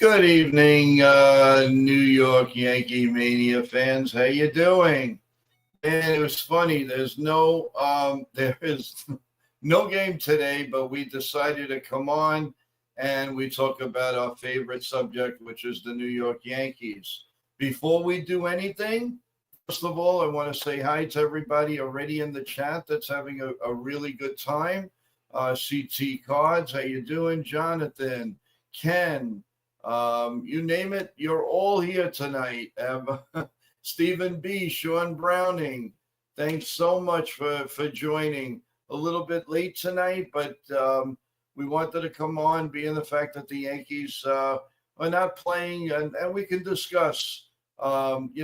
Good evening, New York Yankee Mania fans. How you doing? And it was funny. There is no game today, but we decided to come on and we talk about our favorite subject, which is the New York Yankees. Before we do anything, first of all, I want to say hi to everybody already in the chat that's having a really good time. CT Cards, how you doing? Jonathan, Ken, you name it, you're all here tonight. Stephen B., Sean Browning, thanks so much for joining. A little bit late tonight, but we wanted to come on, being the fact that the Yankees are not playing, and we can discuss. They've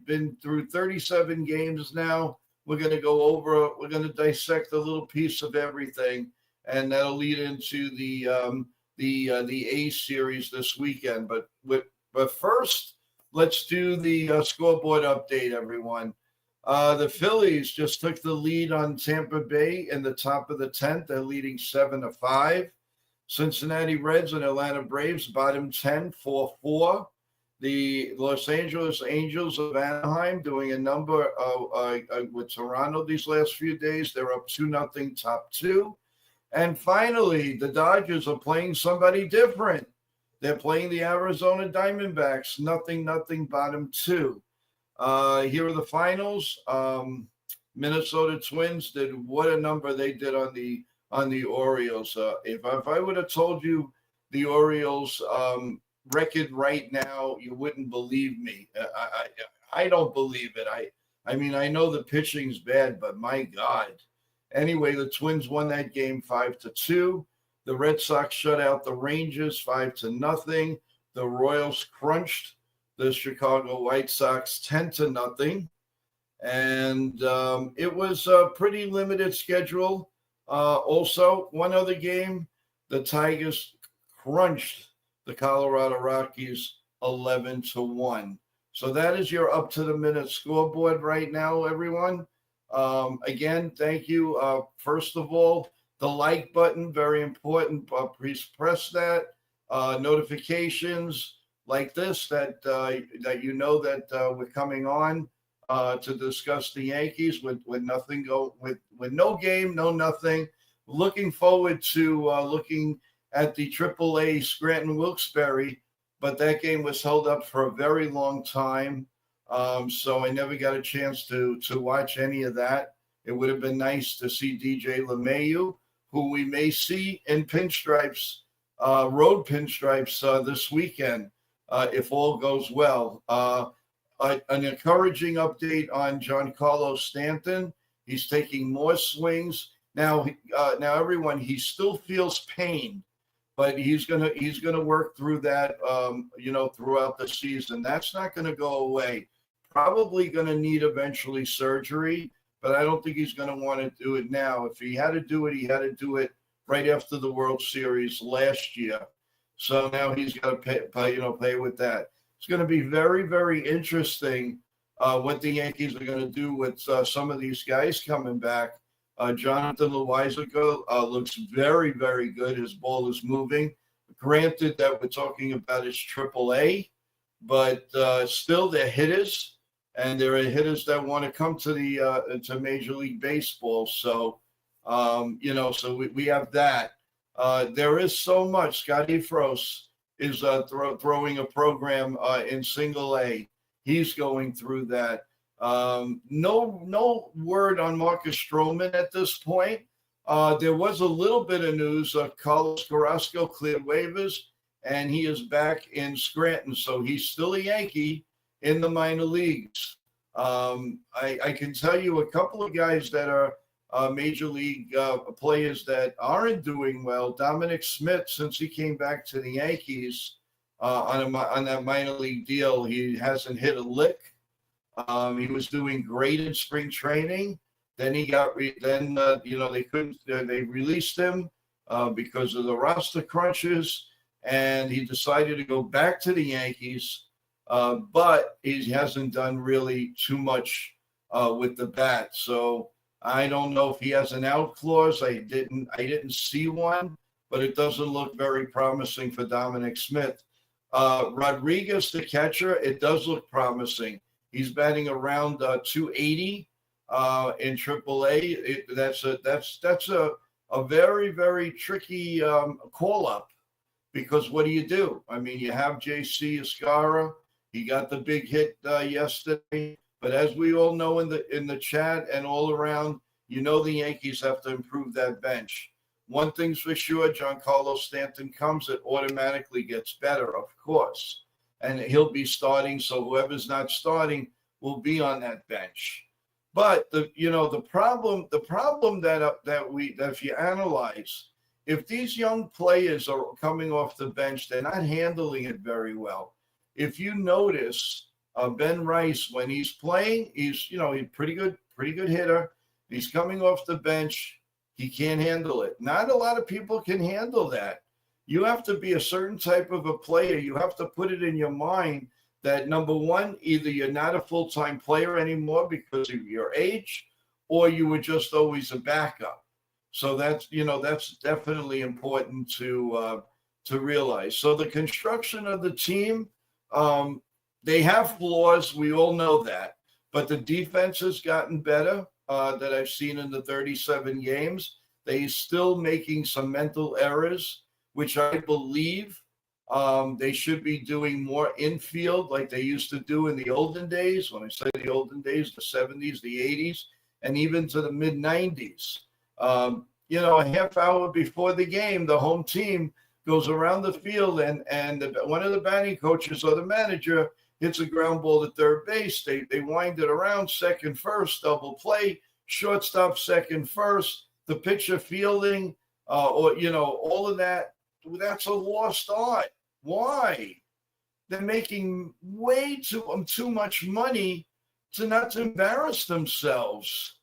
been through 37 games now. We're going to go over, we're going to dissect a little piece of everything, and that'll lead into the A series this weekend. But first, let's do the scoreboard update, everyone. The Phillies just took the lead on Tampa Bay in the top of the 10th. They're leading 7-5. Cincinnati Reds and Atlanta Braves bottom 10, 4-4. The Los Angeles Angels of Anaheim doing a number with Toronto these last few days. They're up 2-0, top 2. And finally, the Dodgers are playing somebody different. They're playing the Arizona Diamondbacks, 0-0, bottom 2. Here are the finals. Minnesota Twins did what a number they did on the Orioles. If I would have told you the Orioles record right now, you wouldn't believe me. I don't believe it. I mean, I know the pitching's bad, but my God. Anyway, the Twins won that game 5-2. The Red Sox shut out the Rangers 5-0. The Royals crunched the Chicago White Sox 10-0. And it was a pretty limited schedule. Also, one other game, the Tigers crunched the Colorado Rockies 11-1. So that is your up-to-the-minute scoreboard right now, everyone. Again, thank you. First of all, the like button, very important. Please press that. Notifications like this that you know that we're coming on to discuss the Yankees with no game, no nothing. Looking forward to looking at the AAA Scranton Wilkes-Barre, but that game was held up for a very long time. So I never got a chance to watch any of that. It would have been nice to see DJ LeMahieu, who we may see in pinstripes, road pinstripes this weekend, if all goes well. An encouraging update on Giancarlo Stanton. He's taking more swings. Now everyone, he still feels pain, but he's gonna work through that, throughout the season. That's not gonna go away. Probably gonna need eventually surgery, but I don't think he's gonna want to do it now. If he had to do it, he had to do it right after the World Series last year. So now he's got to play with that. It's going to be very, very interesting what the Yankees are going to do with some of these guys coming back. Jonathan Loaisiga looks very, very good. His ball is moving. Granted that we're talking about his AAA, but still they're hitters, and there are hitters that want to come to to Major League Baseball. So, so we have that. There is so much. Scotty Frost is throwing a program in Single A. He's going through that. No word on Marcus Stroman at this point. There was a little bit of news. Carlos Carrasco cleared waivers, and he is back in Scranton. So he's still a Yankee in the minor leagues. I can tell you a couple of guys that are major league players that aren't doing well. Dominic Smith, since he came back to the Yankees on that minor league deal, he hasn't hit a lick. He was doing great in spring training. Then he got they released him because of the roster crunches, and he decided to go back to the Yankees. But he hasn't done really too much with the bat. So I don't know if he has an out clause. I didn't see one, but it doesn't look very promising for Dominic Smith. Rodriguez, the catcher, it does look promising. He's batting around 280 in AAA. That's a very, very tricky call up, because what do? I mean, you have JC Escara. He got the big hit yesterday, but as we all know in the chat and all around, the Yankees have to improve that bench. One thing's for sure, Giancarlo Stanton comes, it automatically gets better, of course, and he'll be starting. So whoever's not starting will be on that bench. But the problem that if you analyze, if these young players are coming off the bench, they're not handling it very well. If you notice, Ben Rice, when he's playing, he's pretty good hitter. He's coming off the bench. He can't handle it. Not a lot of people can handle that. You have to be a certain type of a player. You have to put it in your mind that, number one, either you're not a full-time player anymore because of your age, or you were just always a backup. So that's definitely important to realize. So the construction of the team, they have flaws. We all know that, but the defense has gotten better. That I've seen in the 37 games. They're still making some mental errors, which I believe they should be doing more infield like they used to do in the olden days. When I say the olden days, the 70s, the 80s, and even to the mid 90s. A half hour before the game, the home team goes around the field and one of the batting coaches or the manager hits a ground ball to third base. They wind it around second, first, double play, shortstop, second, first, the pitcher fielding, all of that. That's a lost art. Why? They're making way too much money to not to embarrass themselves.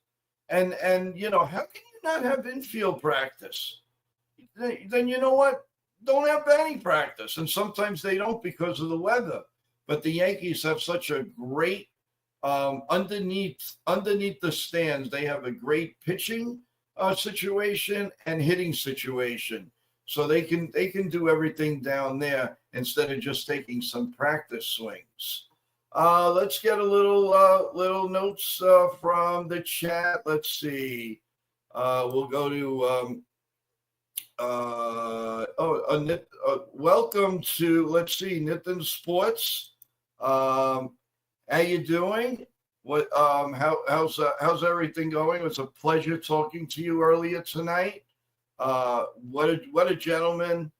And how can you not have infield practice? Then you know what? Don't have batting practice. And sometimes they don't because of the weather. But the Yankees have such a great underneath the stands. They have a great pitching situation and hitting situation, so they can do everything down there instead of just taking some practice swings. Let's get a little notes from the chat. Let's see. We'll go to welcome to, let's see, Nitin Sports. How you doing? What how's everything going? It was a pleasure talking to you earlier tonight. What a gentleman.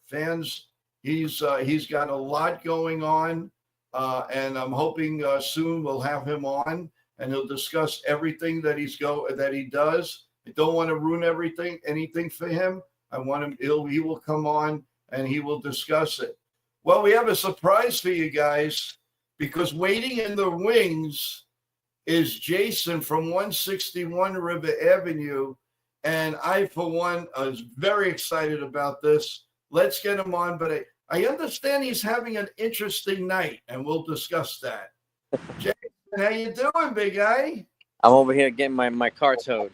Fans, he's got a lot going on, and I'm hoping soon we'll have him on and he'll discuss everything that he does. I don't want to ruin anything for him. I want him. He will come on and he will discuss it. Well, we have a surprise for you guys, because waiting in the wings is Jason from 161 River Avenue. And I, for one, is very excited about this. Let's get him on. But I understand he's having an interesting night, and we'll discuss that. Jason, how you doing, big guy? I'm over here getting my car towed.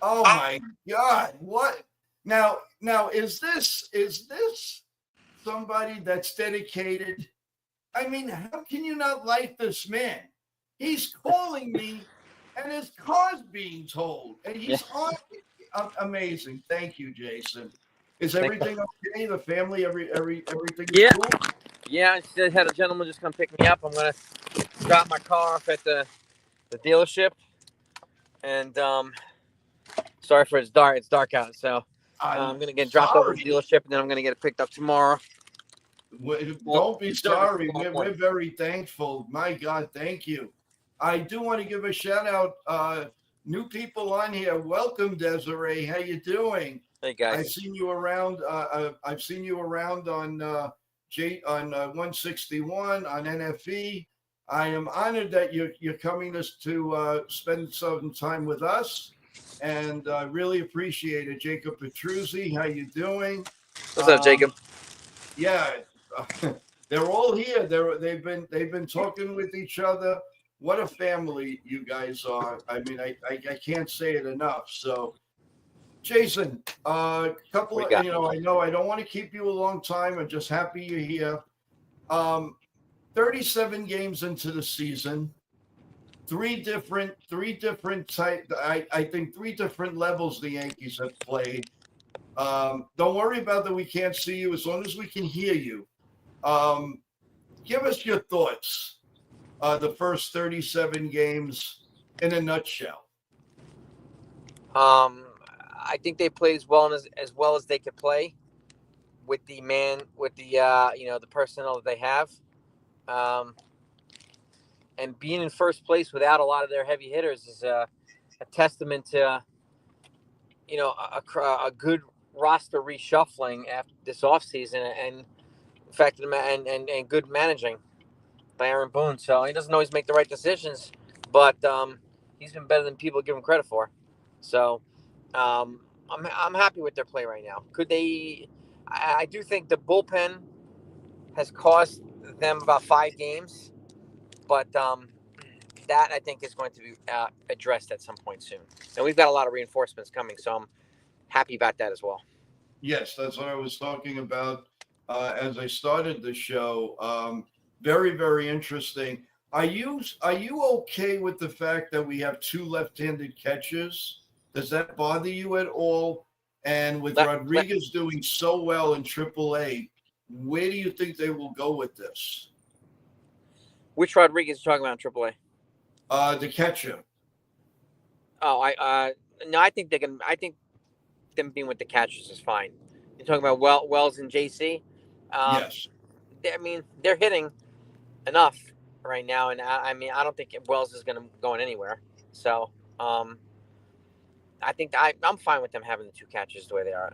Oh, my God. What? Now, is this somebody that's dedicated? I mean, how can you not like this man? He's calling me, and his car's being towed, and he's on. Amazing. Thank you, Jason. Is everything okay? The family, everything is cool? Yeah, I had a gentleman just come pick me up. I'm gonna drop my car off at the dealership, and sorry for it's dark out, so I'm gonna get dropped over to the dealership, and then I'm gonna get it picked up tomorrow. Don't be sorry. We're very thankful. My God, thank you. I do want to give a shout out. New people on here. Welcome, Desiree. How you doing? Hey guys. I've seen you around. I've seen you around on 161 on NFE. I am honored that you're coming to spend some time with us, and I really appreciate it. Jacob Petruzzi, how you doing? What's up, Jacob? Yeah, they're all here. They've been talking with each other. What a family you guys are. I mean, I can't say it enough. So Jason, couple We of, got I know I don't want to keep you a long time. I'm just happy you're here. 37 games into the season, three different type. I think three different levels the Yankees have played. Don't worry about that. We can't see you as long as we can hear you. Give us your thoughts. The first 37 games in a nutshell. I think they played as well as they could play with the the personnel that they have. And being in first place without a lot of their heavy hitters is a testament to a good roster reshuffling after this offseason and in fact and good managing by Aaron Boone. So he doesn't always make the right decisions, but he's been better than people give him credit for. So I'm happy with their play right now. Could they? I do think the bullpen has cost them about 5 games, but that I think is going to be addressed at some point soon. And we've got a lot of reinforcements coming, so I'm happy about that as well. Yes, that's what I was talking about as I started the show. Very, very interesting. Are you okay with the fact that we have two left-handed catchers? Does that bother you at all? And with Rodriguez doing so well in AAA, where do you think they will go with this? Which Rodriguez are you talking about in AAA? The catcher. Oh, no, I think they can. I think them being with the catchers is fine. You're talking about Wells and JC. Yes. They're hitting enough right now, and I don't think Wells is going to go anywhere. So, I think I'm fine with them having the two catchers the way they are.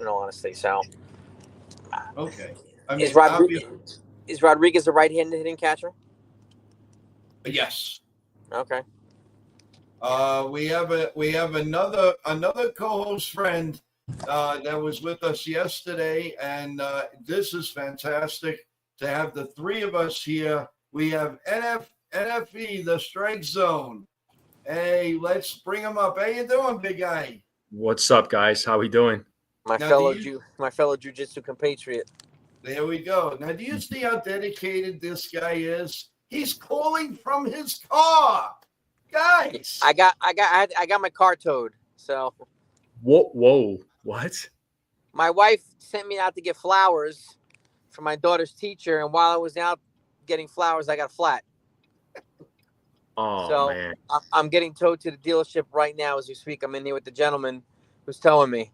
In all honesty, so Okay. Is Rodriguez a right-handed hitting catcher? Yes. Okay. We have another co-host friend that was with us yesterday, and this is fantastic to have the three of us here. We have NFE, the Strike Zone. Hey, let's bring him up. How you doing, big guy? What's up, guys? How we doing? My fellow jiu-jitsu compatriot. There we go. Now, do you see how dedicated this guy is? He's calling from his car. Guys, I got my car towed. So Whoa, what? my wife sent me out to get flowers for my daughter's teacher, and while I was out getting flowers, I got flat. Oh, so man. I'm getting towed to the dealership right now as we speak. I'm in here with the gentleman who's towing me.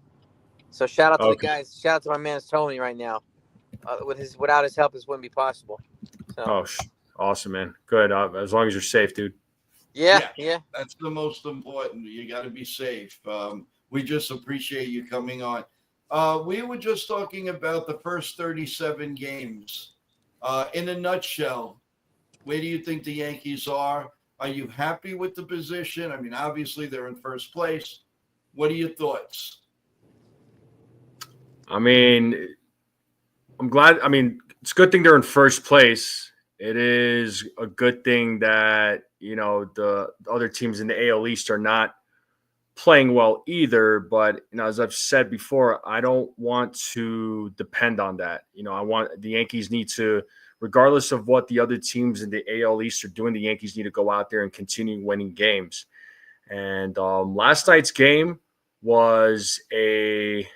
So shout out to the guys. Shout out to my man who's towing me right now. Without his help, this wouldn't be possible. So. Awesome, man. Good. As long as you're safe, dude. Yeah. That's the most important. You got to be safe. We just appreciate you coming on. We were just talking about the first 37 games. In a nutshell, where do you think the Yankees are? Are you happy with the position? I mean, obviously they're in first place. What are your thoughts? I mean, I'm glad. I mean, it's a good thing they're in first place. It is a good thing that, the other teams in the AL East are not playing well either. But, as I've said before, I don't want to depend on that. I want the Yankees need to, regardless of what the other teams in the AL East are doing, the Yankees need to go out there and continue winning games. And last night's game was a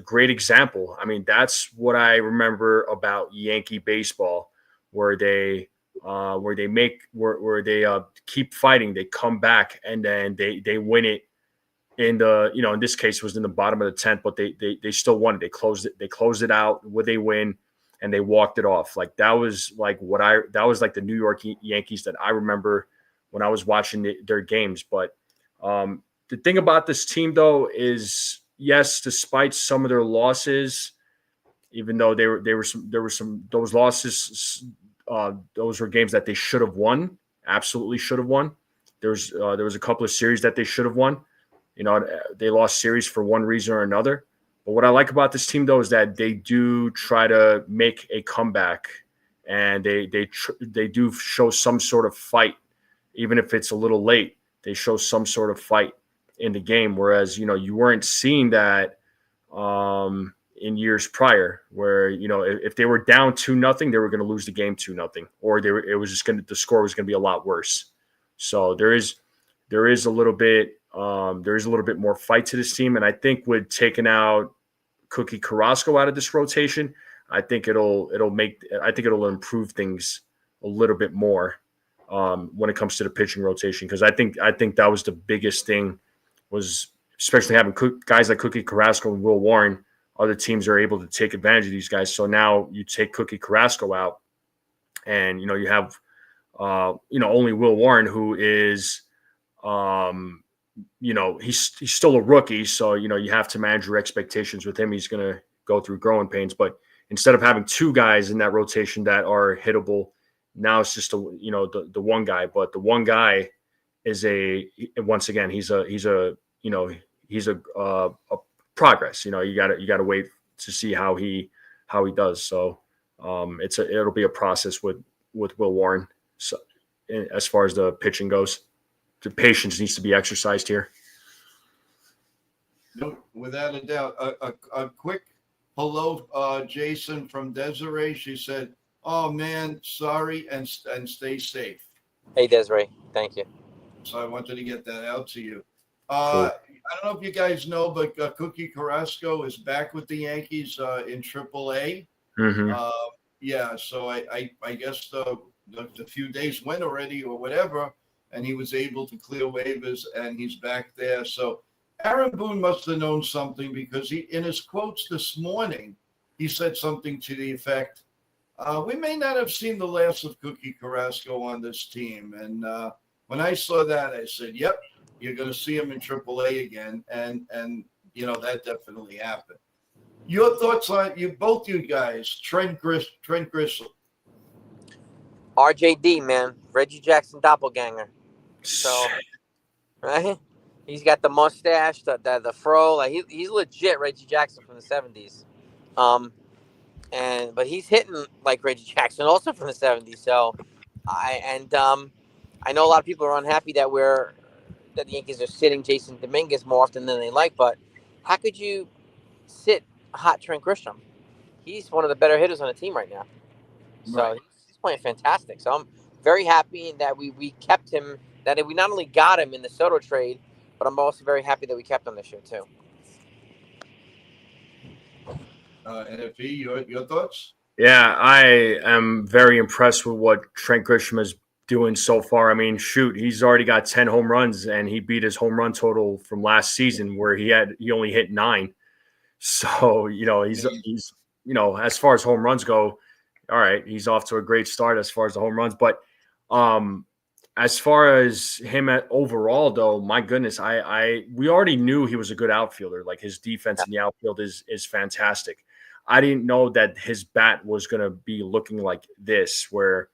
great example. I mean, that's what I remember about Yankee baseball, where they keep fighting, they come back, and then they win it in the, in this case it was in the bottom of the 10th, but they still won it. They closed it out where they win, and they walked it off. Like that was like the New York Yankees that I remember when I was watching their games. But the thing about this team, though, is yes, despite some of their losses, even though there were some those losses, those were games that they should have won, absolutely should have won. There was a couple of series that they should have won. They lost series for one reason or another. But what I like about this team, though, is that they do try to make a comeback, and they do show some sort of fight, even if it's a little late. They show some sort of fight, in the game. Whereas, you weren't seeing that in years prior, where, if they were down 2-0, they were going to lose the game 2-0, or the score was going to be a lot worse. So there is a little bit more fight to this team. And I think with taking out Cookie Carrasco out of this rotation, I think it'll improve things a little bit more when it comes to the pitching rotation. Because I think that was the biggest thing, was especially having guys like Cookie Carrasco and Will Warren. Other teams are able to take advantage of these guys. So now you take Cookie Carrasco out, and you have only Will Warren, who is he's still a rookie, so you have to manage your expectations with him. He's going to go through growing pains, but instead of having two guys in that rotation that are hittable, now it's just the one guy. But the one guy is once again he's a progress. You got to wait to see how he does. So it'll be a process with Will Warren. So as far as the pitching goes, the patience needs to be exercised here. No, without a doubt. A quick hello, Jason from Desiree. She said, "Oh man, sorry, and stay safe." Hey, Desiree, thank you. So I wanted to get that out to you. Cool. I don't know if you guys know, but Cookie Carrasco is back with the Yankees in AAA. Mm-hmm. Yeah, so I guess the few days went already or whatever, and he was able to clear waivers, and he's back there. So Aaron Boone must have known something, because he, in his quotes this morning, he said something to the effect, we may not have seen the last of Cookie Carrasco on this team. And when I saw that, I said, yep, you're going to see him in AAA again. And that definitely happened. Your thoughts on both you guys, Trent Grisham. RJD, man, Reggie Jackson doppelganger. So, right? He's got the mustache, the fro. Like he's legit Reggie Jackson from the 70s. But he's hitting like Reggie Jackson, also from the 70s. So, I know a lot of people are unhappy that the Yankees are sitting Jason Dominguez more often than they like. But how could you sit hot Trent Grisham? He's one of the better hitters on the team right now. So Right. he's playing fantastic. So I'm very happy that we kept him. That we not only got him in the Soto trade, but I'm also very happy that we kept him this year too. NFE, your thoughts? Yeah, I am very impressed with what Trent Grisham is doing so far. I mean, shoot, he's already got 10 home runs, and he beat his home run total from last season, where he only hit 9. So he's as far as home runs go, all right, he's off to a great start as far as the home runs. But as far as him overall, though, my goodness, we already knew he was a good outfielder. Like, his defense in the outfield is fantastic. I didn't know that his bat was going to be looking like this, where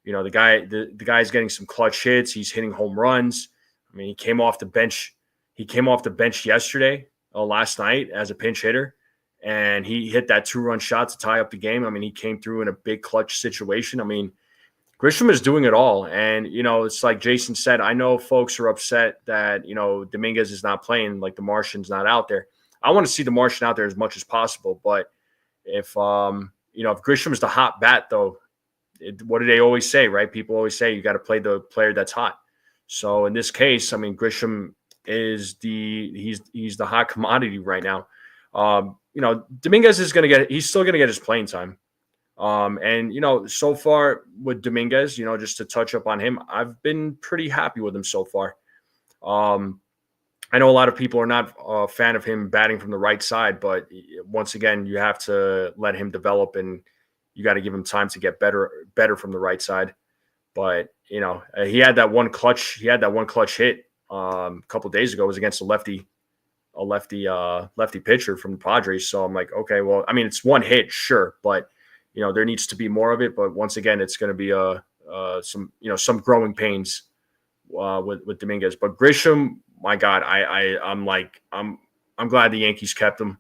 the guy's getting some clutch hits. He's hitting home runs. I mean, he came off the bench. He came off the bench yesterday, last night, as a pinch hitter, and he hit that 2-run shot to tie up the game. I mean, he came through in a big clutch situation. I mean, Grisham is doing it all. And, it's like Jason said, I know folks are upset that, Dominguez is not playing, like the Martian's not out there. I want to see the Martian out there as much as possible. But if Grisham is the hot bat, though, what do they always say, right? People always say you got to play the player that's hot. So in this case, I mean, Grisham is he's the hot commodity right now. Dominguez is he's still going to get his playing time. And so far with Dominguez, just to touch up on him, I've been pretty happy with him so far. I know a lot of people are not a fan of him batting from the right side, but once again, you have to let him develop, and you got to give him time to get better from the right side. But he had that one clutch hit a couple of days ago. It was against a lefty pitcher from the Padres. So I'm like, okay, well, I mean, it's one hit, sure, but there needs to be more of it. But once again, it's going to be some growing pains with Dominguez. But Grisham, my God, I'm glad the Yankees kept him.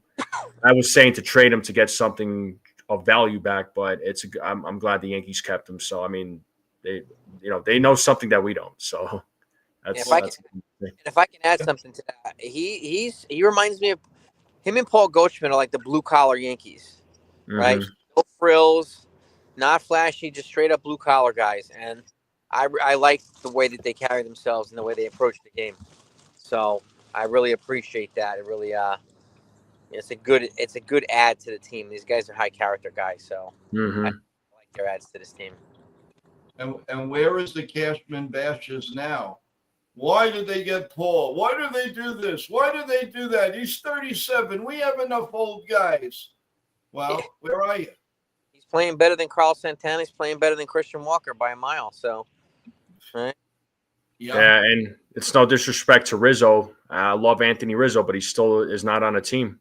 I was saying to trade him to get something of value back, but I'm glad the Yankees kept him. So I mean, they know something that we don't. So that's if I can add something to that, he reminds me of him and Paul Goldschmidt are like the blue collar Yankees, right? Mm-hmm. No frills, not flashy, just straight up blue collar guys. And I like the way that they carry themselves and the way they approach the game. So I really appreciate that. It really it's a good add to the team. These guys are high character guys, so I Mm-hmm. like their adds to this team. And where is the Cashman Bashes now? Why did they get Paul? Why do they do this? Why do they do that? He's 37. We have enough old guys. Well, where are you? He's playing better than Carl Santana. He's playing better than Christian Walker by a mile. So, right? Yeah, and it's no disrespect to Rizzo. I love Anthony Rizzo, but he still is not on a team.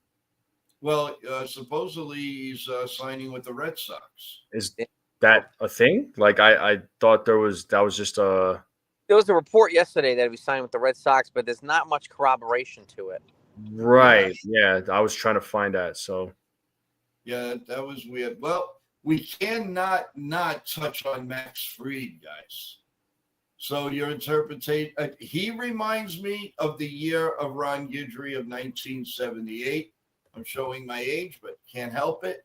Well, supposedly he's signing with the Red Sox. Is that a thing? Like I thought that was just a. There was a report yesterday that he signed with the Red Sox, but there's not much corroboration to it. Right. Yeah, I was trying to find that. So. Yeah, that was weird. Well, we cannot not touch on Max Fried, guys. So your interpretation, he reminds me of the year of Ron Guidry of 1978. I'm showing my age, but can't help it.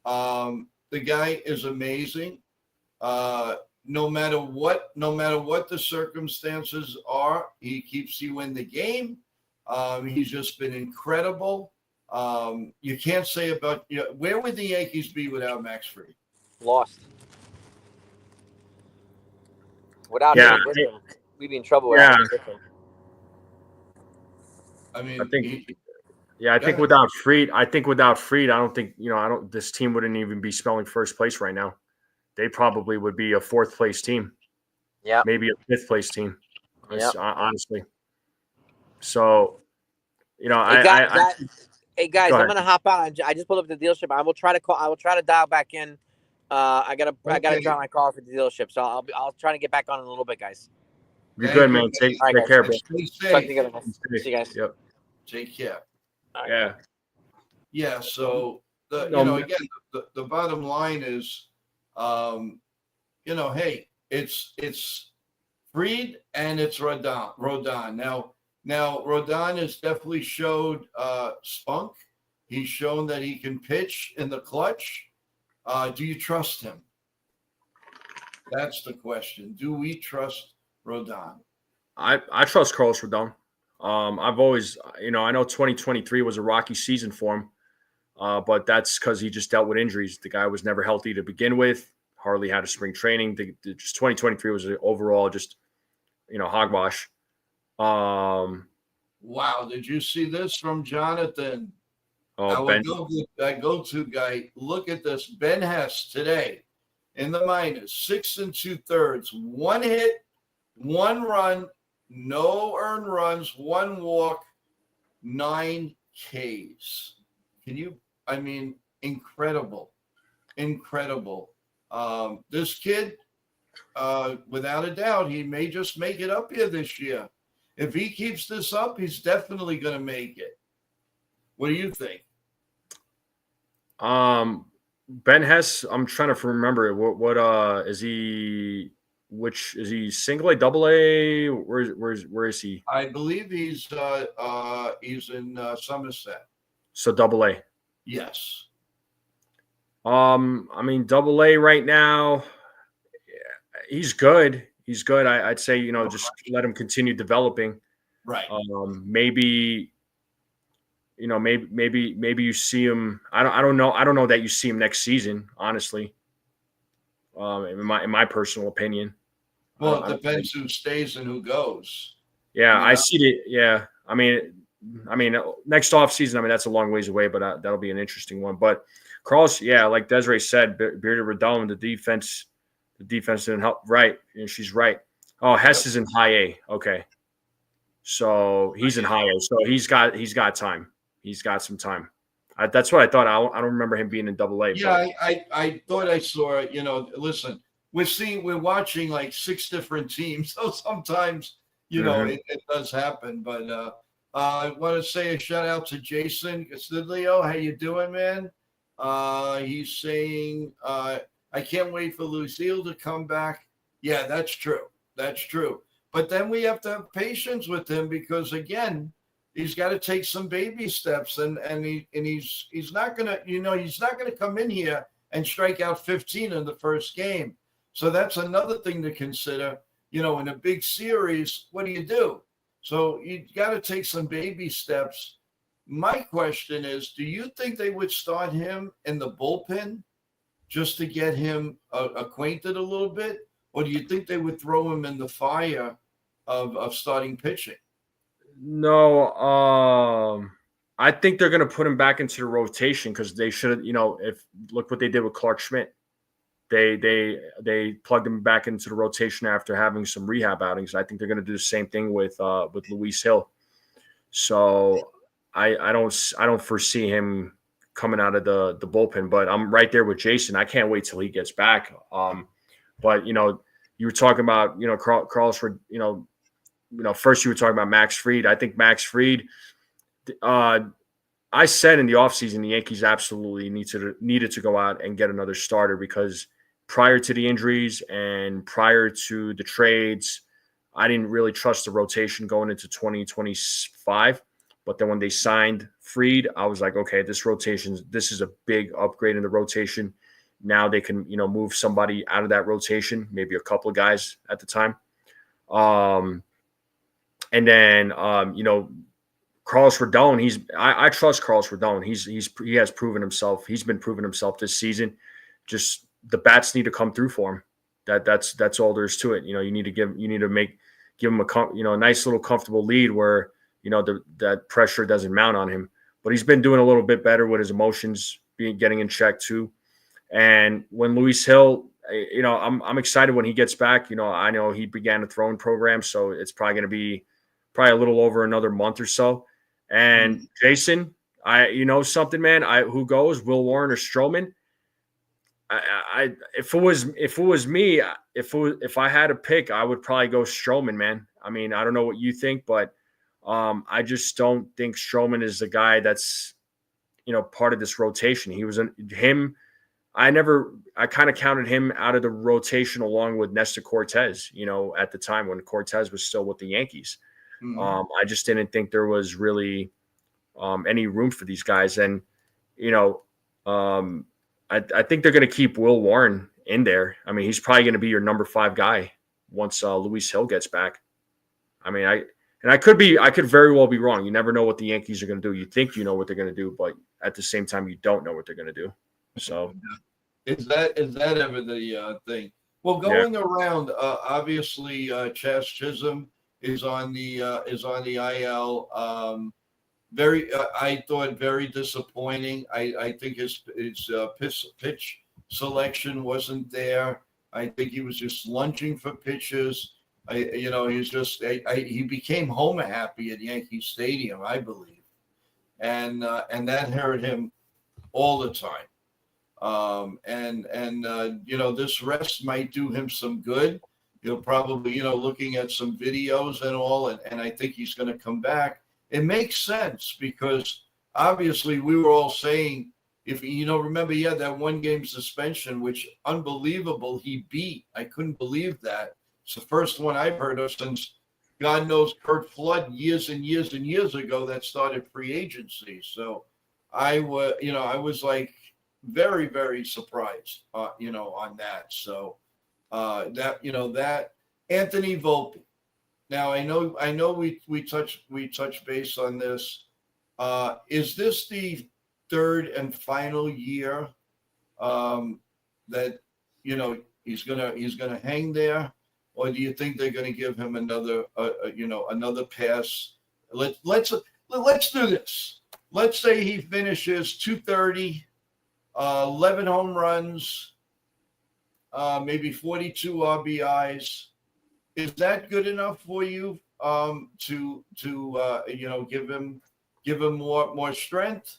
The guy is amazing. No matter what the circumstances are, he keeps you in the game. He's just been incredible. You can't say about where would the Yankees be without Max Fried? Lost. Without Yeah, him, we'd be in trouble without him. I mean, I think without Fried, I don't think this team wouldn't even be spelling first place right now. They probably would be a fourth place team. Yeah, maybe a fifth place team. Yeah, honestly. So, hey guys, I'm gonna hop out. I just pulled up the dealership. I will try to dial back in. I gotta drive my car for the dealership, so I'll try to get back on in a little bit, guys. You're good, man. Take care, bro. Stay safe. See you guys. Yep. Take care. Right. Yeah. Yeah. So again, the bottom line is, hey, it's Fried and it's Rodon. Now Rodon has definitely showed spunk. He's shown that he can pitch in the clutch. Do you trust him? That's the question. Do we trust Rodon? I trust Carlos Rodon. I've always, I know 2023 was a rocky season for him, but that's because he just dealt with injuries. The guy was never healthy to begin with. Hardly had a spring training. Just 2023 was overall just, hogwash. Wow. Did you see this from Jonathan? Oh, That go-to guy. Look at this. Ben Hess today in the minors, 6 2/3, 1 hit, 1 run, no earned runs, 1 walk, 9 Ks. Incredible. This kid, without a doubt, he may just make it up here this year. If he keeps this up, he's definitely going to make it. What do you think? Ben Hess, I'm trying to remember what is he? Which is he? Single A, double A? Where is he? I believe he's in Somerset. So double A. Yes. Double A right now. He's good. I'd say just let him continue developing. Right. Maybe you see him. I don't know that you see him next season. Honestly, in my personal opinion. Well, it depends who stays and who goes. Yeah, I see it. Yeah, next off season. That's a long ways away, but that'll be an interesting one. But Carlos, yeah, like Desiree said, Bearded Rodon, the defense didn't help. Right, and she's right. Oh, Hess is in high A. Okay, so he's in high A. So he's got time. He's got some time. That's what I thought. I don't remember him being in double A. Yeah, I thought I saw it. Listen, we're watching like 6 different teams, so sometimes it does happen. But I want to say a shout out to Jason Castidlio. How you doing, man? He's saying I can't wait for Lucille to come back. Yeah, that's true. But then we have to have patience with him because again, he's got to take some baby steps, and he's not gonna he's not gonna come in here and strike out 15 in the first game. So that's another thing to consider. In a big series, what do you do? So you got to take some baby steps. My question is, do you think they would start him in the bullpen just to get him acquainted a little bit? Or do you think they would throw him in the fire of starting pitching? No, I think they're going to put him back into the rotation because they should, if look what they did with Clark Schmidt. They plugged him back into the rotation after having some rehab outings. I think they're going to do the same thing with Luis Hill. So I don't foresee him coming out of the bullpen, but I'm right there with Jason. I can't wait till he gets back. But you were talking about Carlos for first you were talking about Max Fried. I think Max Fried. I said in the offseason the Yankees absolutely needed to go out and get another starter because prior to the injuries and prior to the trades, I didn't really trust the rotation going into 2025. But then when they signed Fried, I was like, okay, this is a big upgrade in the rotation. Now they can, move somebody out of that rotation, maybe a couple of guys at the time. And then, Carlos Rodon, I trust Carlos Rodon. He has proven himself. He's been proving himself this season. Just the bats need to come through for him. That's all there is to it. You need to give him a nice little comfortable lead where that pressure doesn't mount on him. But he's been doing a little bit better with his emotions getting in check too. And when Luis Hill, I'm excited when he gets back. I know he began a throwing program, so it's probably going to be a little over another month or so. And Jason, something, man. Who goes, Will Warren or Stroman? If it was me, if I had to pick, I would probably go Stroman, man. I mean, I don't know what you think, but I just don't think Stroman is the guy that's part of this rotation. He was him. I kind of counted him out of the rotation along with Nestor Cortez. At the time when Cortez was still with the Yankees. I just didn't think there was really any room for these guys. And, I think they're going to keep Will Warren in there. I mean, he's probably going to be your number 5 guy once Luis Hill gets back. I mean, I could very well be wrong. You never know what the Yankees are going to do. You think you know what they're going to do, but at the same time, you don't know what they're going to do. So is that ever the thing? Well, going around, obviously, Chas Chisholm is on the IL. I thought very disappointing. I think his pitch selection wasn't there. I think he was just lunging for pitches. He became home happy at Yankee Stadium, I believe, and that hurt him all the time. This rest might do him some good. He'll probably, looking at some videos and all, and I think he's going to come back. It makes sense because obviously we were all saying, remember he had that 1-game suspension, which unbelievable he beat. I couldn't believe that. It's the first one I've heard of since God knows Kurt Flood years and years and years ago that started free agency. So I was like very, very surprised, on that. So that Anthony Volpe. Now I know we touched base on this. Is this the third and final year that he's gonna hang there, or do you think they're gonna give him another pass? Let's do this. Let's say he finishes 230, 11 home runs, maybe 42 RBIs. Is that good enough for you to give him more strength?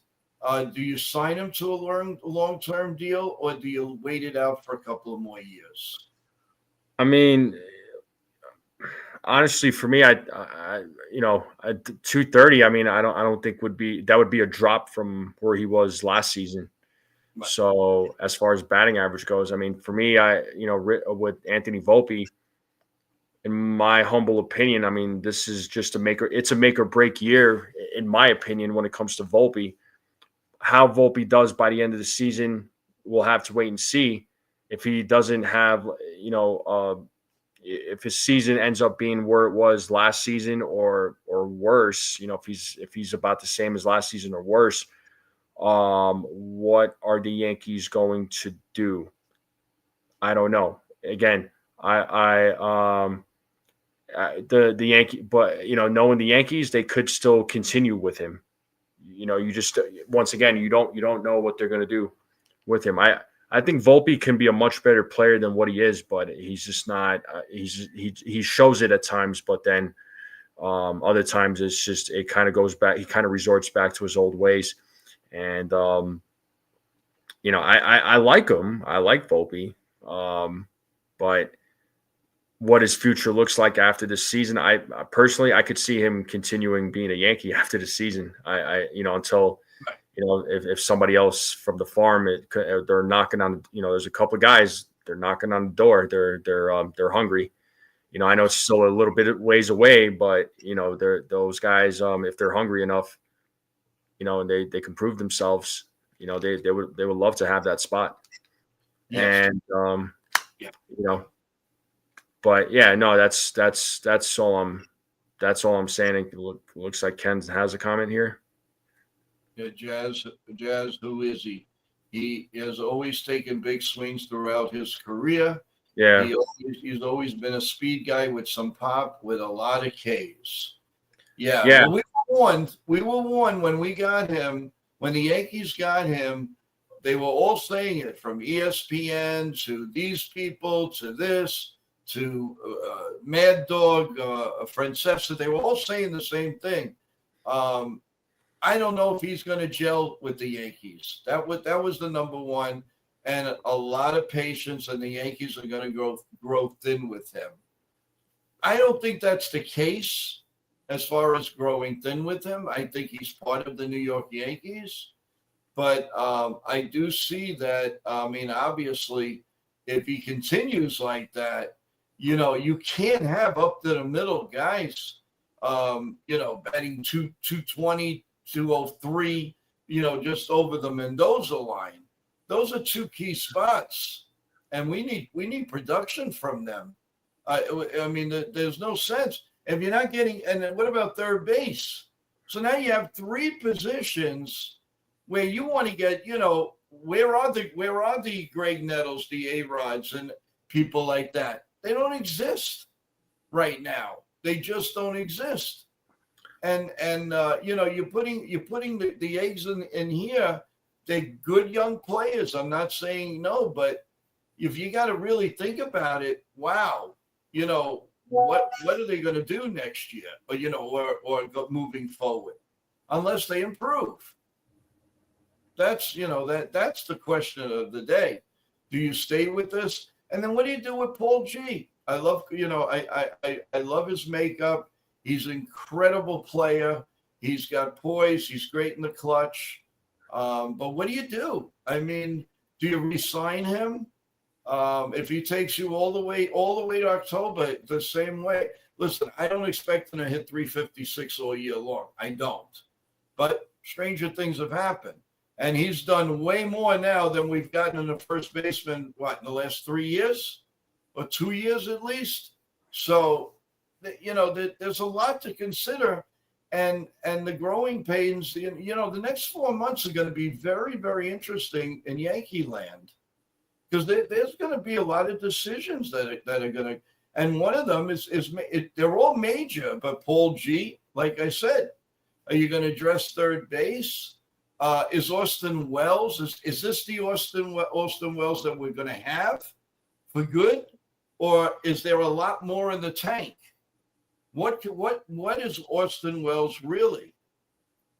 Do you sign him to a long-term deal, or do you wait it out for a couple of more years? I mean, honestly, for me, I 230. I mean, I don't think would be a drop from where he was last season. Right. So as far as batting average goes, I mean, for me, with Anthony Volpe, in my humble opinion, I mean, this is just it's a make or break year, in my opinion, when it comes to Volpe. How Volpe does by the end of the season, we'll have to wait and see. If he doesn't have, if his season ends up being where it was last season or worse, if he's about the same as last season or worse, what are the Yankees going to do? I don't know. Again, the Yankee, but knowing the Yankees, they could still continue with him. You just, once again, you don't know what they're going to do with him. I think Volpe can be a much better player than what he is, but he's just not. He shows it at times, but then other times it kind of goes back. He kind of resorts back to his old ways, and I like him. I like Volpe, but what his future looks like after this season, I personally could see him continuing being a Yankee after the season. Until if somebody else from the farm, they're knocking on, there's a couple of guys, they're knocking on the door. They're hungry. I know it's still a little bit of ways away, but those guys, if they're hungry enough, and they can prove themselves, they would love to have that spot. Yes. And but yeah, no, that's all I'm saying. It looks like Ken has a comment here. Yeah, Jazz, who is he? He has always taken big swings throughout his career. Yeah. He's always been a speed guy with some pop, with a lot of Ks. Yeah. Yeah. Well, we were warned when we got him, when the Yankees got him, they were all saying it, from ESPN to these people to this to Mad Dog, Francesa. They were all saying the same thing. I don't know if he's going to gel with the Yankees. That was the number one, and a lot of patience, and the Yankees are going to grow thin with him. I don't think that's the case as far as growing thin with him. I think he's part of the New York Yankees, but I do see that. I mean, obviously, if he continues like that, you can't have up to the middle guys, batting 220, 203, just over the Mendoza line. Those are two key spots, and we need production from them. I mean, there's no sense if you're not getting. And then what about third base? So now you have three positions where you want to get. Where are the Greg Nettles, the A-Rods, and people like that? They don't exist right now. They just don't exist. And you're putting the eggs in here. They're good young players. I'm not saying no, but if you got to really think about it, wow, what are they going to do next year, or moving forward, unless they improve? That's that's the question of the day. Do you stay with this? And then what do you do with Paul G? I love, I love his makeup. He's an incredible player. He's got poise. He's great in the clutch. But what do you do? I mean, do you re-sign him? If he takes you all the way to October, the same way. Listen, I don't expect him to hit 356 all year long. I don't. But stranger things have happened. And he's done way more now than we've gotten in the first baseman, in the last 3 years or 2 years at least. So, there's a lot to consider. And the growing pains, the next 4 months are going to be very, very interesting in Yankee land, because there's going to be a lot of decisions that are going to, and one of them is they're all major. But Paul G, like I said, are you going to address third base? Is Austin Wells, is this the Austin Wells that we're going to have for good, or is there a lot more in the tank? What is Austin Wells really?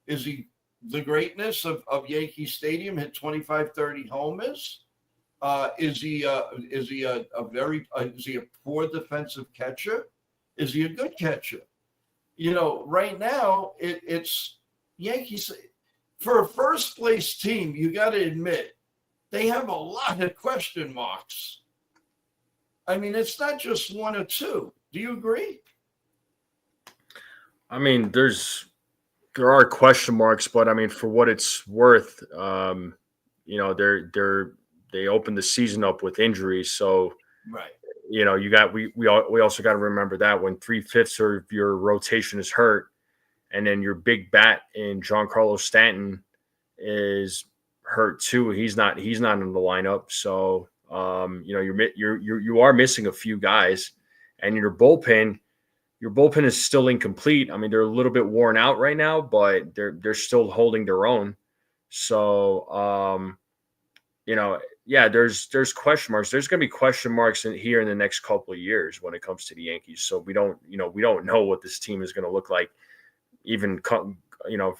Is he the greatness of Yankee Stadium, hit 25, 30 homers? Is he a poor defensive catcher? Is he a good catcher? Right now it's Yankees. For a first place team, you got to admit they have a lot of question marks. I mean, it's not just one or two. Do you agree? I mean, there are question marks, but I mean, for what it's worth, you know, they opened the season up with injuries, so Right. you know, we also got to remember that when 3/5 of your rotation is hurt, and then your big bat in Giancarlo Stanton is hurt too. He's not in the lineup, so you know, you are missing a few guys, and your bullpen is still incomplete. I mean, they're a little bit worn out right now, but they're still holding their own. So, you know, yeah, there's question marks. There's going to be question marks here in the next couple of years when it comes to the Yankees. So we don't know what this team is going to look like. Even you know,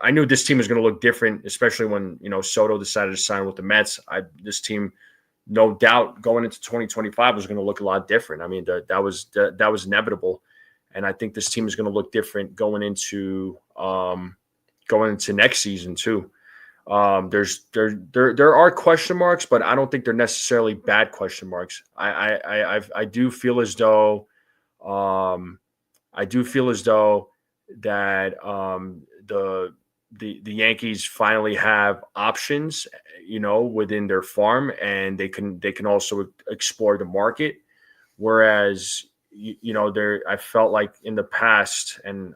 I knew this team was going to look different, especially when Soto decided to sign with the Mets. This team, no doubt, going into 2025 was going to look a lot different. I mean, that was inevitable. And I think this team is going to look different going into next season too. There are question marks, but I don't think they're necessarily bad question marks. I do feel as though that the Yankees finally have options, within their farm, and they can also explore the market. Whereas I felt like in the past, and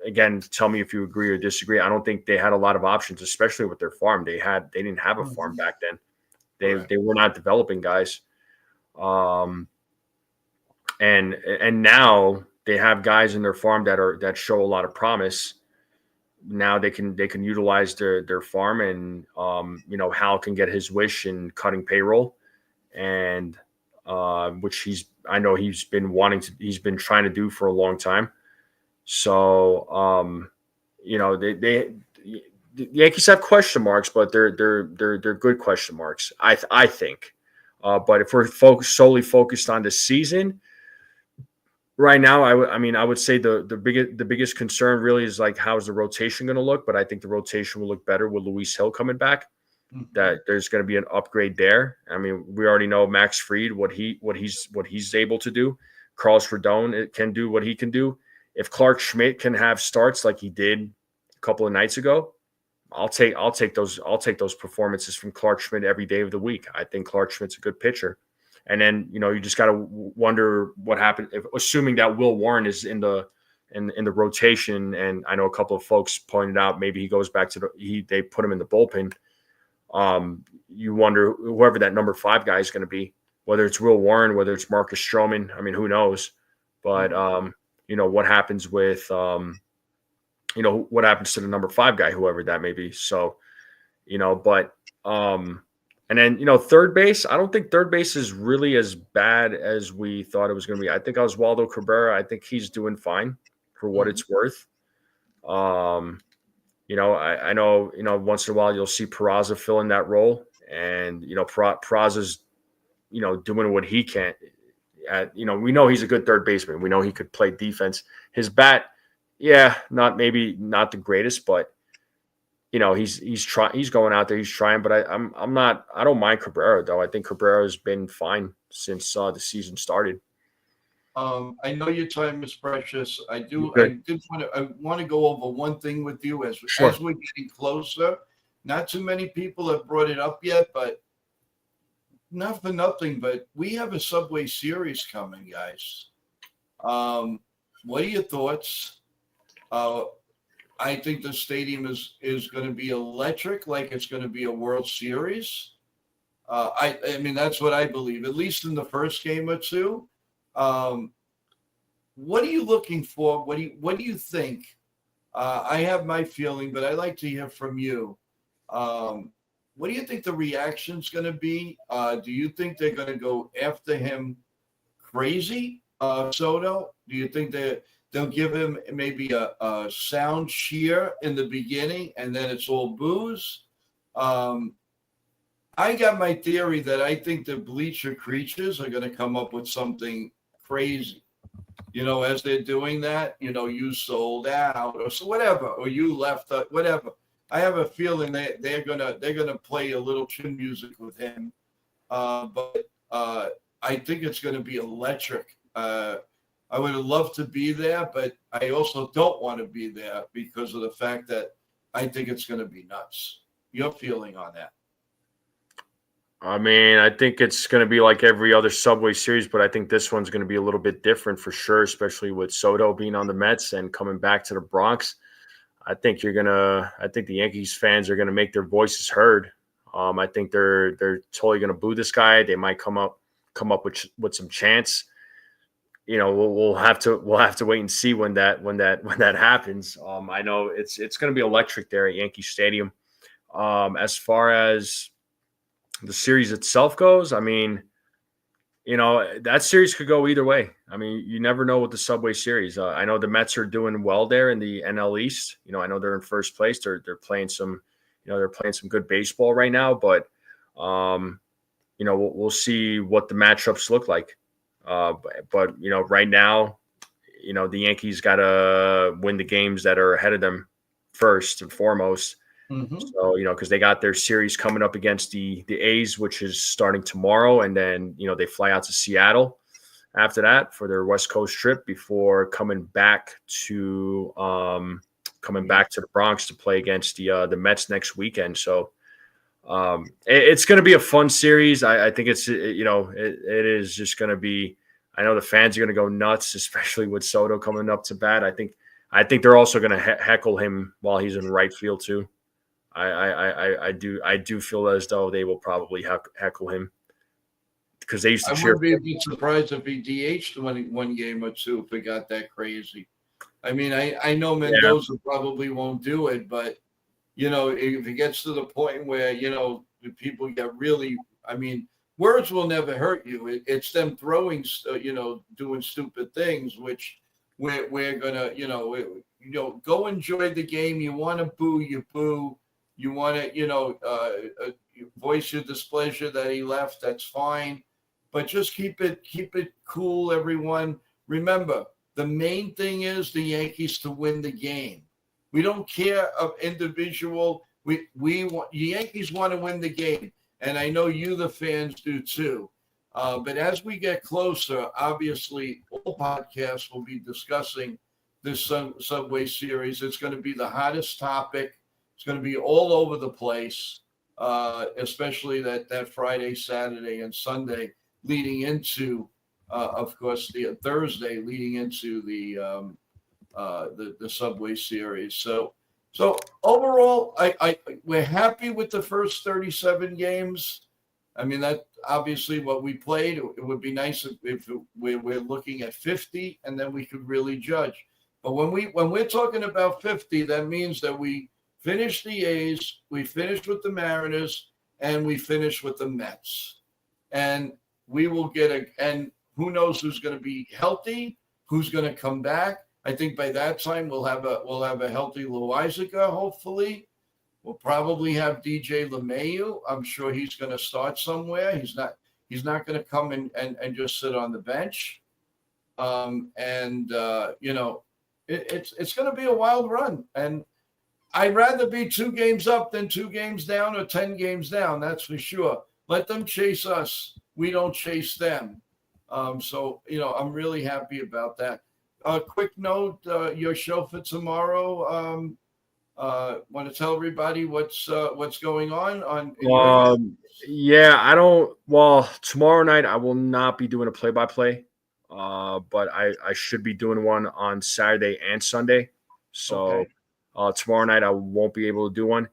again, tell me if you agree or disagree, I don't think they had a lot of options, especially with their farm. They didn't have a farm back then. They were not developing guys. And now they have guys in their farm that show a lot of promise. Now they can utilize their farm, and Hal can get his wish in cutting payroll, and which I know he's been trying to do for a long time. So the Yankees have question marks, but they're good question marks, I think. But if we're solely focused on the season right now, I would say the biggest concern really is like, how's the rotation going to look? But I think the rotation will look better with Luis Hill coming back. That there's going to be an upgrade there. I mean, we already know Max Fried, what he's able to do. Carlos Rodon can do what he can do. If Clark Schmidt can have starts like he did a couple of nights ago, I'll take those performances from Clark Schmidt every day of the week. I think Clark Schmidt's a good pitcher. And then, you just got to wonder what happened, assuming that Will Warren is in the rotation. And I know a couple of folks pointed out maybe he goes back to they put him in the bullpen. You wonder whoever that number 5 guy is going to be, whether it's Will Warren, whether it's Marcus Stroman. I mean, who knows? But what happens with what happens to the number 5 guy, whoever that may be. So, but and then third base. I don't think third base is really as bad as we thought it was going to be. I think Oswaldo Cabrera. I think he's doing fine for what it's worth. I know, once in a while you'll see Peraza fill in that role, and, Peraza's, doing what he can. We know he's a good third baseman. We know he could play defense. His bat, not the greatest, but, he's going out there, he's trying. But I don't mind Cabrera though. I think Cabrera has been fine since the season started. I know your time is precious. I want to go over one thing with you as we're getting closer. Not too many people have brought it up yet, but not for nothing, but we have a Subway Series coming, guys. What are your thoughts? I think the stadium is going to be electric, like it's going to be a World Series. I mean, that's what I believe, at least in the first game or two. What are you looking for? What do you think? I have my feeling, but I'd like to hear from you. What do you think the reaction's going to be? Do you think they're going to go after him crazy, Soto? Do you think they'll give him maybe a sound cheer in the beginning, and then it's all boos? I got my theory that I think the bleacher creatures are going to come up with something crazy, as they're doing that, you sold out or so whatever, or you left, whatever. I have a feeling they're gonna play a little chin music with him, but I think it's going to be electric. I would have loved to be there, but I also don't want to be there because of the fact that I think it's going to be nuts. Your feeling on that? I mean, I think it's going to be like every other Subway Series, but I think this one's going to be a little bit different for sure, especially with Soto being on the Mets and coming back to the Bronx. I think the Yankees fans are gonna make their voices heard. I think they're totally gonna boo this guy. They might come up with some chants. You know, we'll have to wait and see when that happens. I know it's gonna be electric there at Yankee Stadium. As far as the series itself goes, I mean, you know, that series could go either way. I mean, you never know with the Subway Series. I know the Mets are doing well there in the NL East. You know, I know they're in first place. They're playing some, they're playing some good baseball right now. But, we'll see what the matchups look like. But right now, the Yankees got to win the games that are ahead of them first and foremost. Mm-hmm. So, because they got their series coming up against the A's, which is starting tomorrow. And then, they fly out to Seattle after that for their West Coast trip before coming back to the Bronx to play against the Mets next weekend. So it's going to be a fun series. I think it is just going to be, I know the fans are going to go nuts, especially with Soto coming up to bat. I think they're also going to heckle him while he's in right field too. I do feel as though they will probably heckle him because they used to cheer. I wouldn't be a bit surprised if he DH'd one game or two if it got that crazy. I mean, I know Mendoza probably won't do it, but if it gets to the point where the people get really, I mean, words will never hurt you. It's them throwing, doing stupid things, which we're gonna, go enjoy the game. You want to boo, you boo. You want to, voice your displeasure that he left. That's fine, but just keep it cool, everyone. Remember, the main thing is the Yankees to win the game. We don't care of individual. We want the Yankees want to win the game, and I know you, the fans, do too. But as we get closer, obviously, all podcasts will be discussing this Subway Series. It's going to be the hottest topic. It's going to be all over the place, especially that Friday, Saturday, and Sunday leading into, of course, the Thursday leading into the Subway Series. So overall, we're happy with the first 37 games. I mean, that obviously what we played. It would be nice if we're looking at 50, and then we could really judge. But when we're talking about 50, that means that we finished the A's, we finished with the Mariners, and we finished with the Mets. And we will and who knows who's going to be healthy, who's going to come back. I think by that time we'll have a healthy Loizaga, hopefully. We'll probably have DJ LeMahieu. I'm sure he's going to start somewhere. He's not going to come and just sit on the bench. It's going to be a wild run. And I'd rather be 2 games up than 2 games down or 10 games down. That's for sure. Let them chase us. We don't chase them. I'm really happy about that. Quick note, your show for tomorrow. Want to tell everybody what's going on? Tomorrow night I will not be doing a play-by-play, but I should be doing one on Saturday and Sunday. So tomorrow night I won't be able to do one.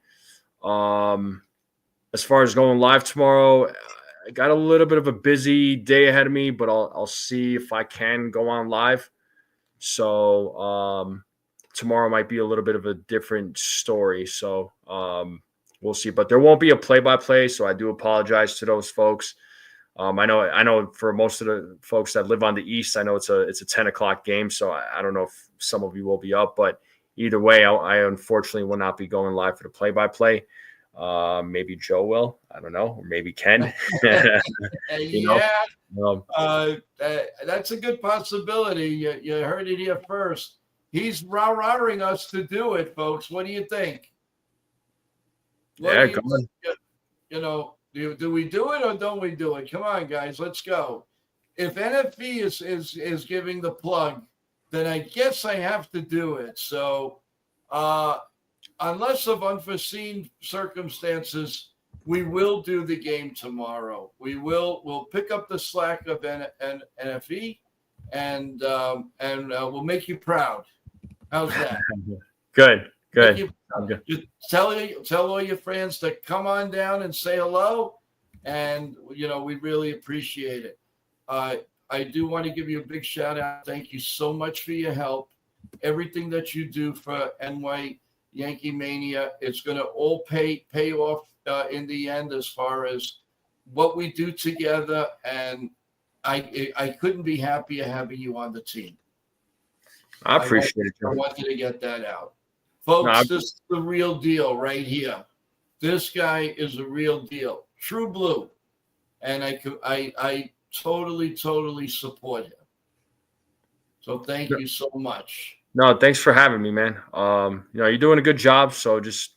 As far as going live tomorrow, I got a little bit of a busy day ahead of me, but I'll see if I can go on live. So tomorrow might be a little bit of a different story. So we'll see. But there won't be a play-by-play, so I do apologize to those folks. I know for most of the folks that live on the East, I know it's a 10 o'clock game, so I don't know if some of you will be up. But either way, I unfortunately will not be going live for the play-by-play. Maybe Joe will. I don't know. Or maybe Ken. That's a good possibility. You heard it here first. He's rah-rahing us to do it, folks. What do you think? Go on. Do we do it or don't we do it? Come on, guys. Let's go. if NFE is giving the plug, then I guess I have to do it. So, unless of unforeseen circumstances, we will do the game tomorrow. We'll pick up the slack of NFE, and we'll make you proud. How's that? Good. Just tell all your friends to come on down and say hello, and we really appreciate it. I do want to give you a big shout out. Thank you so much for your help. Everything that you do for NY Yankee Mania, it's going to all pay off in the end as far as what we do together. And I couldn't be happier having you on the team. I appreciate it. I wanted to get that out. Folks, this is the real deal right here. This guy is a real deal. True blue. And I totally support him. So thank you so much. No, thanks for having me, man. You're doing a good job. So just,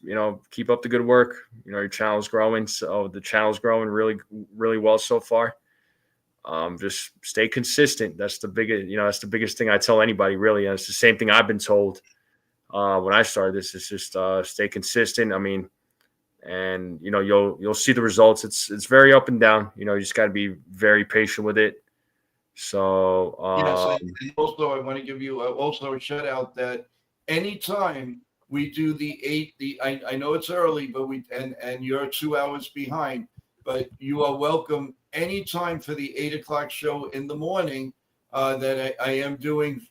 keep up the good work. Your channel's growing. So the channel's growing really, really well so far. Just stay consistent. That's the biggest thing I tell anybody, really. And it's the same thing I've been told when I started this. Is just stay consistent. I mean, and you'll see the results. It's very up and down. You just got to be very patient with it. So and also I want to give you also a shout out that anytime we do I know it's early, but and you're 2 hours behind, but you are welcome anytime for the 8:00 show in the morning that I am doing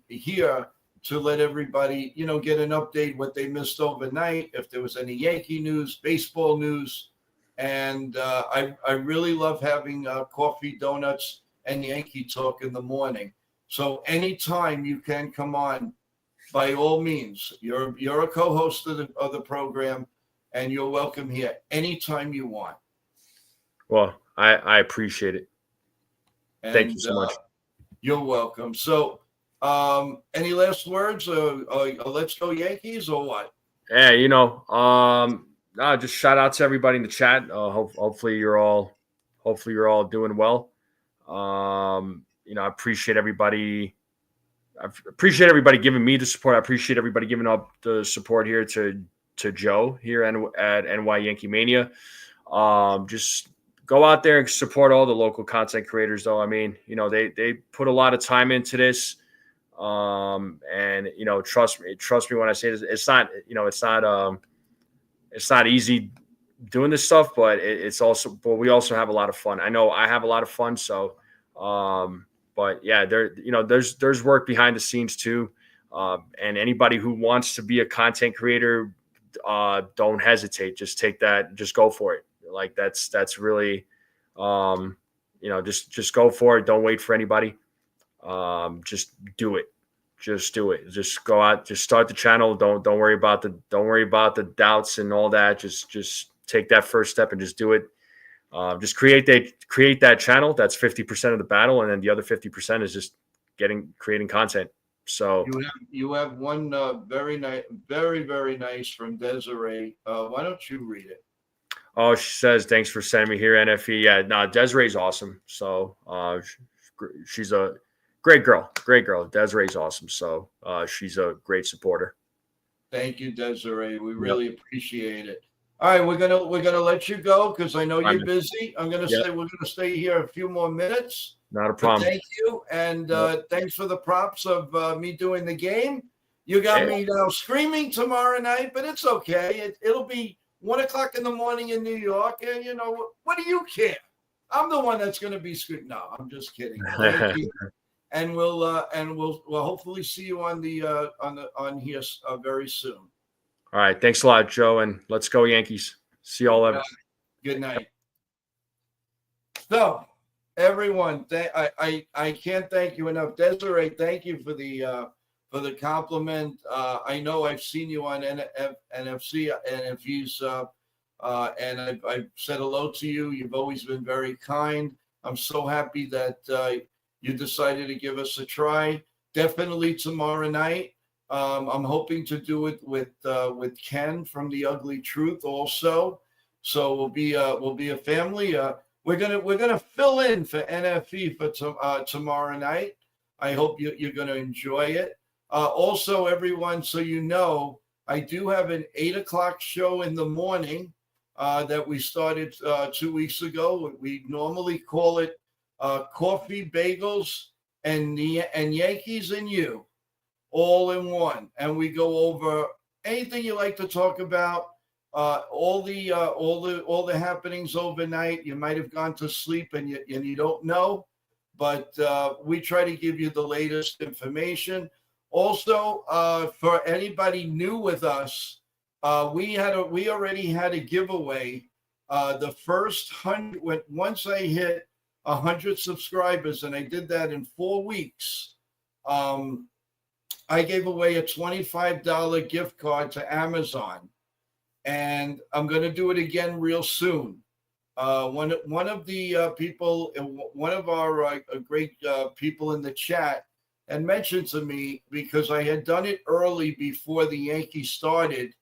here to let everybody get an update what they missed overnight, if there was any Yankee news, baseball news, and I really love having coffee, donuts, and Yankee talk in the morning. So anytime you can come on, by all means. You're a co-host of the program, and you're welcome here anytime you want. Well, I appreciate it. Thank you so much. You're welcome. So, any last words? Let's go Yankees or what? Yeah, just shout out to everybody in the chat. Hopefully you're all doing well. I appreciate everybody. I appreciate everybody giving me the support. I appreciate everybody giving up the support here to Joe here at NY Yankee Mania. Just go out there and support all the local content creators, though. I mean, they put a lot of time into this. And trust me when I say this, it's not easy doing this stuff, but we also have a lot of fun. I know I have a lot of fun. So, but yeah, there's work behind the scenes too. And anybody who wants to be a content creator, don't hesitate. Just take that, just go for it. Like that's really, just go for it. Don't wait for anybody. Just do it. Just do it. Just go out, just start the channel. Don't worry about the doubts and all that. Just take that first step and just do it. Just create that channel. That's 50% of the battle. And then the other 50% is just creating content. So you have one very nice, very, very nice from Desiree. Why don't you read it? Oh, she says, thanks for sending me here, NFE. Yeah, no, Desiree's awesome. So she's a great girl. Desiree's awesome. So she's a great supporter. Thank you, Desiree. We really appreciate it. All right, we're gonna let you go because I know you're busy. We're gonna stay here a few more minutes. Not a problem. But thank you, and thanks for the props of me doing the game. You got me now screaming tomorrow night, but it's okay. It'll be 1:00 in the morning in New York, and what do you care? I'm the one that's gonna be screaming. No, I'm just kidding. Thank you. And we'll hopefully see you on here very soon. All right, thanks a lot, Joe, and let's go Yankees. See y'all later. Good night. So, everyone, I can't thank you enough, Desiree. Thank you for the compliment. I know I've seen you on NFE's, and I've said hello to you. You've always been very kind. I'm so happy that you decided to give us a try. Definitely tomorrow night. I'm hoping to do it with Ken from The Ugly Truth also. So we'll be a family. we're gonna fill in for NFE for tomorrow night. I hope you're gonna enjoy it. Also, everyone, so you know, I do have an 8 o'clock show in the morning that we started 2 weeks ago. We normally call it Coffee, Bagels, and Yankees and You, all in one. And we go over anything you like to talk about, all the happenings overnight. You might have gone to sleep and you don't know, but we try to give you the latest information. Also, for anybody new with us, we already had a giveaway. The first 100, once I hit 100 subscribers, and I did that in 4 weeks. I gave away a $25 gift card to Amazon, and I'm going to do it again real soon. One of the people, one of our great people in the chat, and mentioned to me, because I had done it early before the Yankees started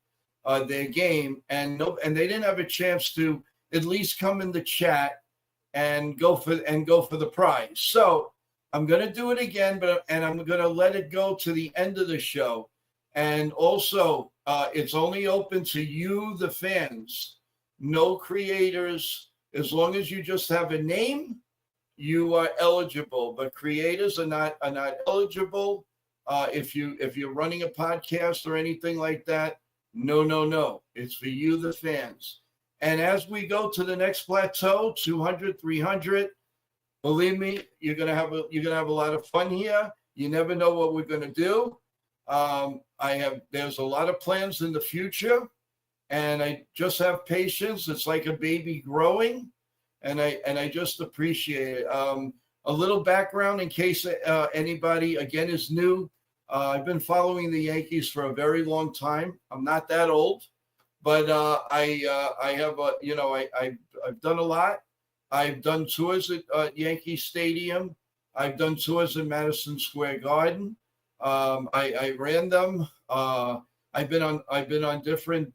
their game, and they didn't have a chance to at least come in the chat and go for the prize. So I'm going to do it again, and I'm going to let it go to the end of the show. And also, it's only open to you, the fans, no creators. As long as you just have a name, you are eligible. But creators are not eligible. If you're running a podcast or anything like that, no. It's for you, the fans. And as we go to the next plateau, 200, 300, believe me, you're gonna have a lot of fun here. You never know what we're gonna do. There's a lot of plans in the future, and I just have patience. It's like a baby growing, and I just appreciate it. A little background in case anybody again is new. I've been following the Yankees for a very long time. I'm not that old, but I have I've done a lot. I've done tours at Yankee Stadium. I've done tours in Madison Square Garden. I ran them. I've been on different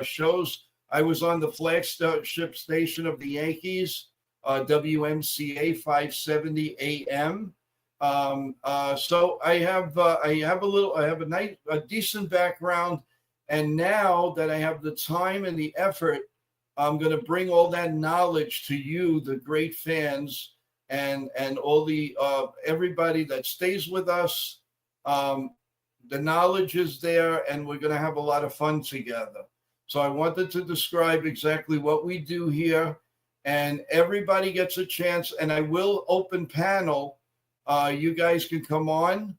shows. I was on the flagship station of the Yankees, WMCA 570 AM. So I have a decent background, and now that I have the time and the effort, I'm going to bring all that knowledge to you, the great fans, and all the everybody that stays with us. The knowledge is there, and we're going to have a lot of fun together. So I wanted to describe exactly what we do here, and everybody gets a chance. And I will open panel. You guys can come on.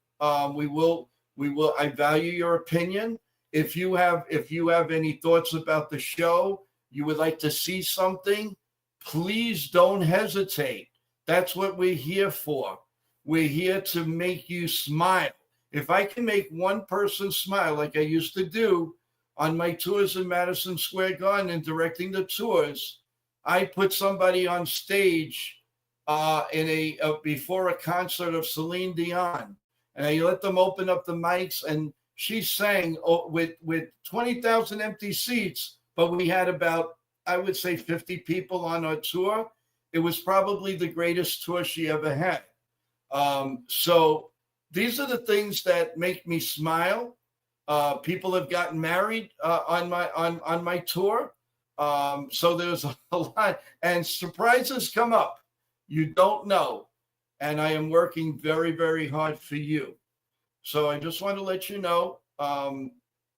We will. I value your opinion. If you have any thoughts about the show, you would like to see something, please don't hesitate. That's what we're here for. We're here to make you smile. If I can make one person smile like I used to do on my tours in Madison Square Garden and directing the tours, I put somebody on stage before a concert of Celine Dion, and I let them open up the mics, and she sang with 20,000 empty seats, but we had about, I would say, 50 people on our tour. It was probably the greatest tour she ever had. So these are the things that make me smile. People have gotten married on my tour. So there's a lot, and surprises come up. You don't know. And I am working very, very hard for you. So I just want to let you know,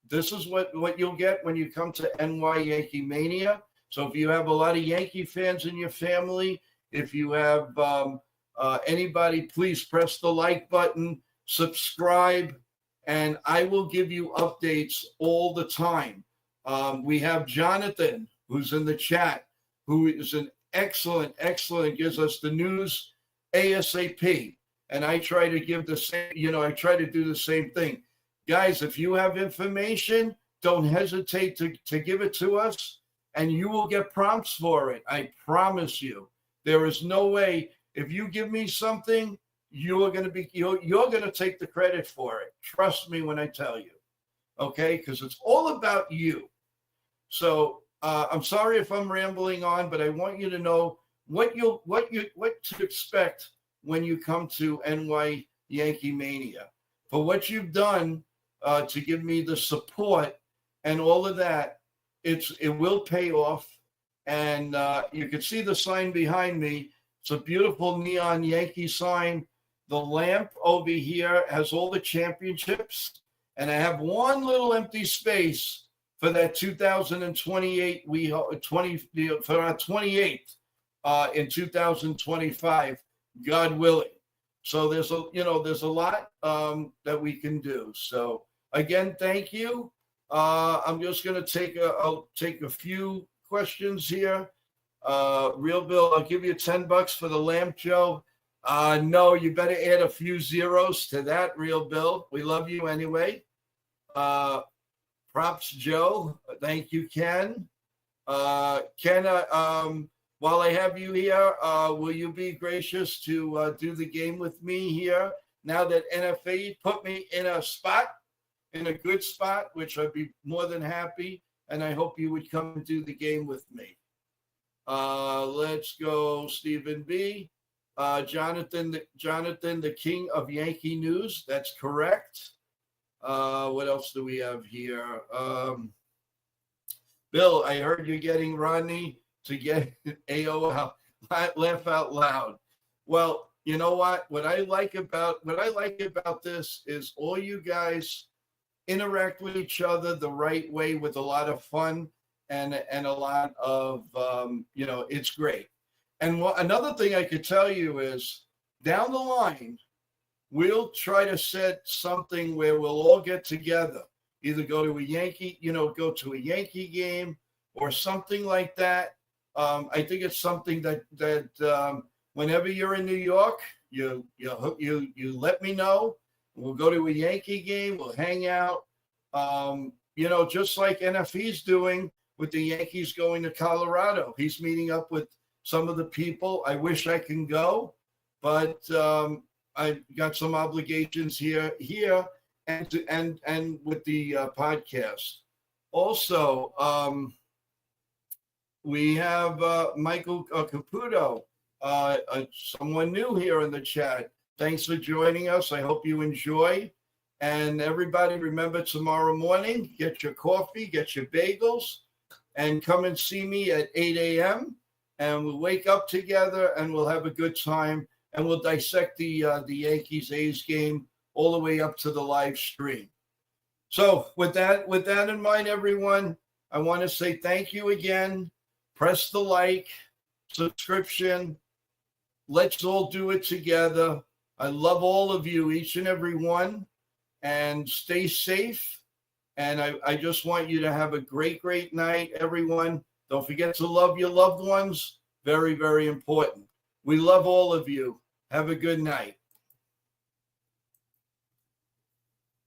this is what you'll get when you come to NY Yankee Mania. So if you have a lot of Yankee fans in your family, if you have anybody, please press the like button, subscribe, and I will give you updates all the time. We have Jonathan, who's in the chat, who is an excellent, gives us the news ASAP. And I try to give the same, I try to do the same thing. Guys, if you have information, don't hesitate to give it to us, and you will get prompts for it. I promise you. There is no way, if you give me something, you're going to take the credit for it. Trust me when I tell you. Okay? Because it's all about you. So I'm sorry if I'm rambling on, but I want you to know what to expect when you come to NY Yankee Mania. For what you've done to give me the support and all of that, it will pay off. And you can see the sign behind me. It's a beautiful neon Yankee sign. The lamp over here has all the championships, and I have one little empty space for that 2028. For our 28th in 2025, God willing. So there's a lot that we can do. So again, thank you. I'm just going to I'll take a few questions here. Real Bill, I'll give you $10 for the lamp, Joe. No, you better add a few zeros to that, Real Bill. We love you anyway. Props, Joe. Thank you, Ken. Ken, while I have you here, will you be gracious to do the game with me here? Now that NFE put me in a good spot, which I'd be more than happy, and I hope you would come and do the game with me. Let's go, Stephen B. Jonathan, the king of Yankee news. That's correct. What else do we have here? Bill, I heard you're getting Rodney to get AOL. Laugh out loud. Well, you know what? What I like about this is all you guys interact with each other the right way with a lot of fun and a lot of it's great. And another thing I could tell you is down the line, we'll try to set something where we'll all get together, either go to a Yankee game or something like that. I think it's something that whenever you're in New York, you let me know. We'll go to a Yankee game. We'll hang out. Just like NFE's doing with the Yankees going to Colorado. He's meeting up with some of the people. I wish I can go, but I've got some obligations here and with the podcast. Also, we have Michael Caputo, someone new here in the chat. Thanks for joining us. I hope you enjoy. And everybody, remember tomorrow morning, get your coffee, get your bagels, and come and see me at 8 a.m. And we'll wake up together and we'll have a good time. And we'll dissect the Yankees-A's game all the way up to the live stream. So with that in mind, everyone, I want to say thank you again. Press the like, subscription. Let's all do it together. I love all of you, each and every one. And stay safe. And I just want you to have a great, great night, everyone. Don't forget to love your loved ones. Very, very important. We love all of you. Have a good night.